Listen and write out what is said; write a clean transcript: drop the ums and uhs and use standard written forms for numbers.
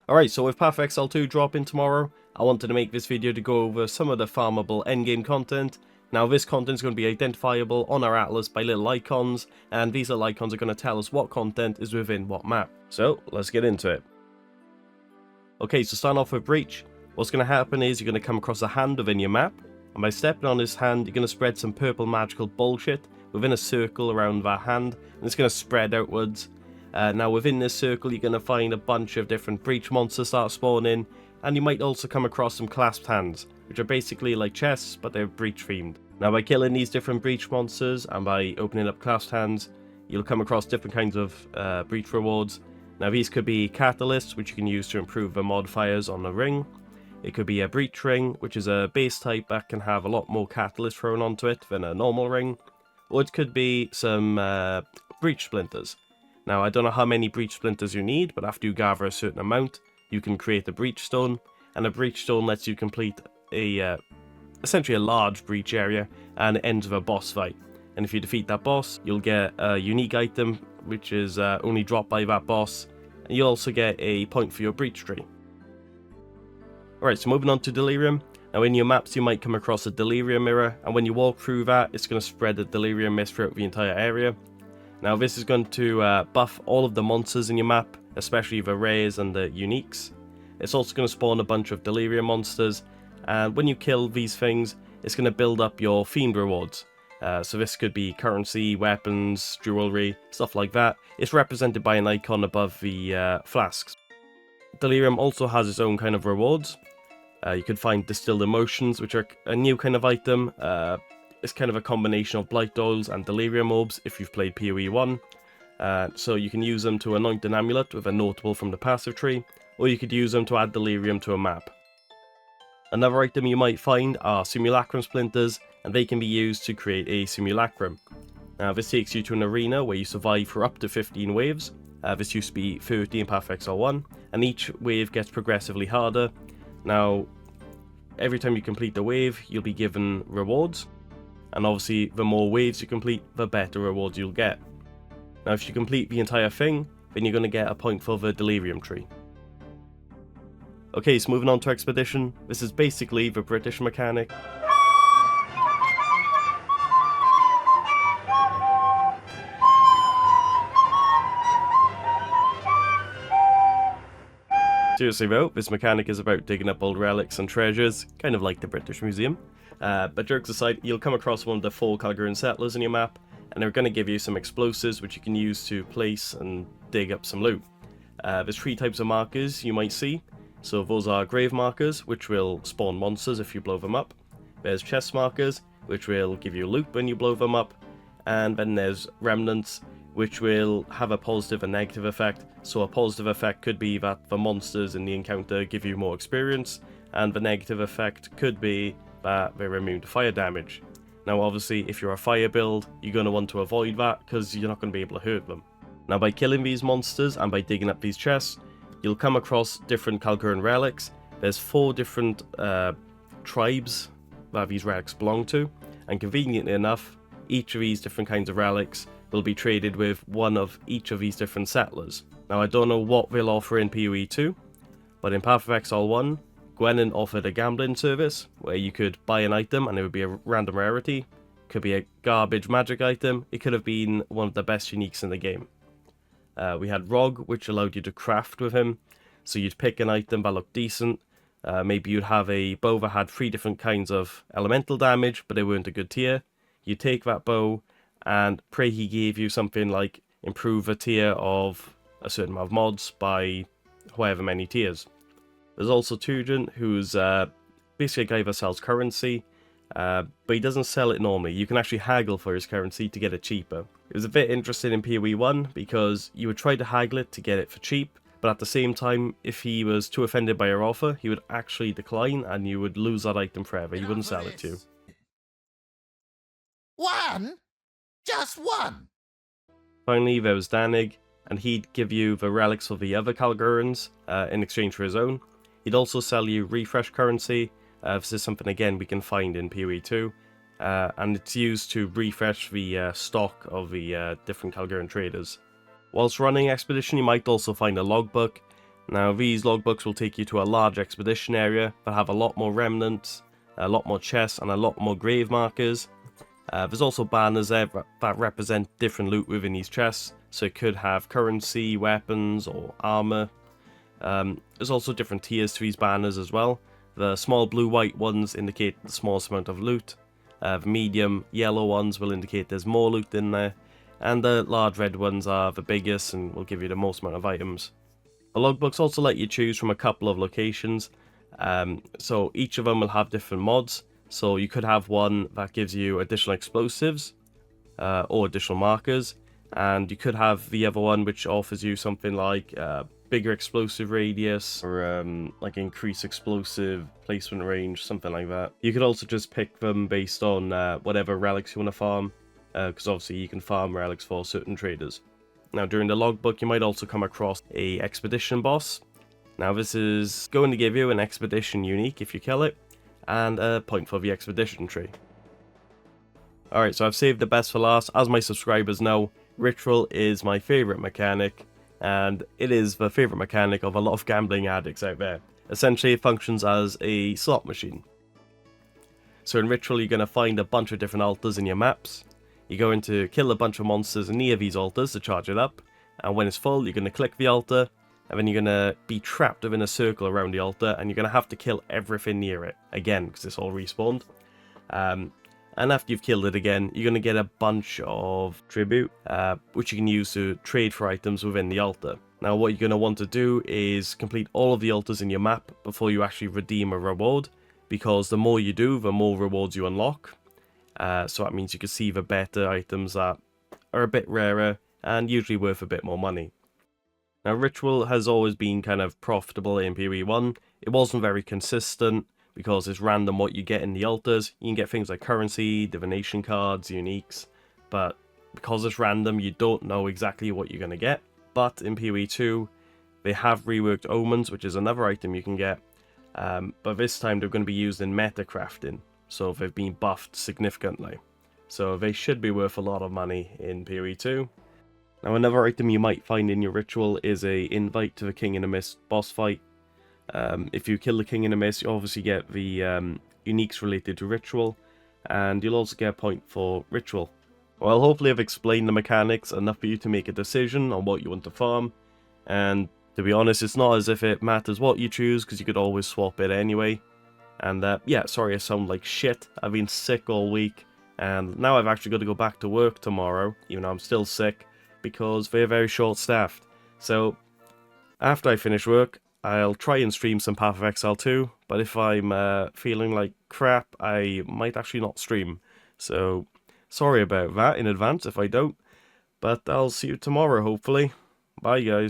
Alright, so with Path of Exile 2 dropping tomorrow, I wanted to make this video to go over some of the farmable endgame content. Now this content is going to be identifiable on our atlas by little icons, and these little icons are going to tell us what content is within what map. So, let's get into it. Okay, so starting off with Breach, what's going to happen is you're going to come across a hand within your map, and by stepping on this hand, you're going to spread some purple magical bullshit within a circle around that hand, and it's going to spread outwards. Now within this circle you're going to find a bunch of different breach monsters start spawning, and you might also come across some clasped hands, which are basically like chests but they're breach themed. Now by killing these different breach monsters and by opening up clasped hands, you'll come across different kinds of breach rewards. Now these could be catalysts, which you can use to improve the modifiers on the ring. It could be a breach ring, which is a base type that can have a lot more catalyst thrown onto it than a normal ring. Or it could be some breach splinters. Now, I don't know how many breach splinters you need, but after you gather a certain amount, you can create a breach stone, and a breach stone lets you complete essentially a large breach area, and it ends with a boss fight. And if you defeat that boss, you'll get a unique item, which is only dropped by that boss, and you'll also get a point for your breach tree. Alright, so moving on to Delirium. Now in your maps you might come across a Delirium mirror, and when you walk through that, it's going to spread the Delirium mist throughout the entire area. Now this is going to buff all of the monsters in your map, especially the rares and the uniques. It's also going to spawn a bunch of Delirium monsters, and when you kill these things, it's going to build up your Fiend rewards. So this could be currency, weapons, jewelry, stuff like that. It's represented by an icon above the flasks. Delirium also has its own kind of rewards. You could find Distilled Emotions, which are a new kind of item. It's kind of a combination of Blight Oils and Delirium Orbs if you've played PoE 1. So you can use them to anoint an amulet with a notable from the passive tree, or you could use them to add Delirium to a map. Another item you might find are Simulacrum Splinters, and they can be used to create a Simulacrum. Now this takes you to an arena where you survive for up to 15 waves. This used to be 30 in Path of Exile 1, and each wave gets progressively harder. Now, every time you complete the wave, you'll be given rewards. And obviously, the more waves you complete, the better rewards you'll get. Now, if you complete the entire thing, then you're going to get a point for the Delirium tree. Okay, so moving on to Expedition. This is basically the British mechanic. Seriously though, this mechanic is about digging up old relics and treasures, kind of like the British Museum. But jokes aside, you'll come across one of the 4 Calgarian settlers in your map, and they're going to give you some explosives which you can use to place and dig up some loot. There's 3 types of markers you might see. So those are grave markers, which will spawn monsters if you blow them up. There's chest markers, which will give you loot when you blow them up. And then there's remnants, which will have a positive and negative effect. So a positive effect could be that the monsters in the encounter give you more experience, and the negative effect could be that they're immune to fire damage. Now obviously if you're a fire build, you're going to want to avoid that because you're not going to be able to hurt them. Now by killing these monsters and by digging up these chests, you'll come across different Calgarian relics. There's 4 different tribes that these relics belong to, and conveniently enough, each of these different kinds of relics will be traded with one of each of these different settlers. Now I don't know what they'll offer in PoE 2, but in Path of Exile 1, Gwenin offered a gambling service where you could buy an item and it would be a random rarity. It could be a garbage magic item. It could have been one of the best uniques in the game. We had Rog, which allowed you to craft with him. So you'd pick an item that looked decent. Maybe you'd have a bow that had 3 different kinds of elemental damage, but they weren't a good tier. You take that bow and pray he gave you something like improve a tier of a certain amount of mods by however many tiers. There's also Turgent, who's basically a guy that sells currency, but he doesn't sell it normally. You can actually haggle for his currency to get it cheaper. It was a bit interesting in PoE 1 because you would try to haggle it to get it for cheap, but at the same time, if he was too offended by your offer, he would actually decline and you would lose that item forever. He wouldn't sell it to you. 1? Just 1? Finally, there was Danig, and he'd give you the relics of the other Calgarians in exchange for his own. He'd also sell you refresh currency. This is something, again, we can find in PoE 2. And it's used to refresh the stock of the different Calgarian traders. Whilst running Expedition, you might also find a logbook. Now these logbooks will take you to a large expedition area that have a lot more remnants, a lot more chests and a lot more grave markers. There's also banners there that represent different loot within these chests, so it could have currency, weapons or armor. There's also different tiers to these banners as well. The small blue-white ones indicate the smallest amount of loot. The medium yellow ones will indicate there's more loot in there. And the large red ones are the biggest and will give you the most amount of items. The logbooks also let you choose from a couple of locations. So each of them will have different mods. So you could have one that gives you additional explosives or additional markers. And you could have the other one which offers you something like bigger explosive radius or like increased explosive placement range, something like that. You could also just pick them based on whatever relics you want to farm, because obviously you can farm relics for certain traders. Now during the logbook you might also come across a expedition boss. Now this is going to give you an expedition unique if you kill it, and a point for the expedition tree. Alright, so I've saved the best for last. As my subscribers know, Ritual is my favourite mechanic, and it is the favourite mechanic of a lot of gambling addicts out there. Essentially it functions as a slot machine. So in Ritual you're going to find a bunch of different altars in your maps. You're going to kill a bunch of monsters near these altars to charge it up, and when it's full you're going to click the altar, and then you're going to be trapped within a circle around the altar, and you're going to have to kill everything near it, again because it's all respawned. And after you've killed it again, you're going to get a bunch of tribute, which you can use to trade for items within the altar. Now what you're going to want to do is complete all of the altars in your map before you actually redeem a reward, because the more you do, the more rewards you unlock. So that means you can see the better items that are a bit rarer and usually worth a bit more money. Now Ritual has always been kind of profitable in PoE 1. It wasn't very consistent, because it's random what you get in the altars. You can get things like currency, divination cards, uniques, but because it's random you don't know exactly what you're going to get. But in PoE 2 they have reworked omens, which is another item you can get, but this time they're going to be used in meta crafting, so they've been buffed significantly. So they should be worth a lot of money in PoE 2. Now another item you might find in your Ritual is a invite to the King in the Mist boss fight. If you kill the King in the Mist, you obviously get the uniques related to Ritual, and you'll also get a point for Ritual. Well, hopefully I've explained the mechanics enough for you to make a decision on what you want to farm, and to be honest, it's not as if it matters what you choose, because you could always swap it anyway. And yeah, sorry I sound like shit. I've been sick all week, and now I've actually got to go back to work tomorrow, even though I'm still sick, because they're very short-staffed. So, after I finish work, I'll try and stream some Path of Exile 2, but if I'm feeling like crap, I might actually not stream. So, sorry about that in advance if I don't, but I'll see you tomorrow hopefully. Bye guys.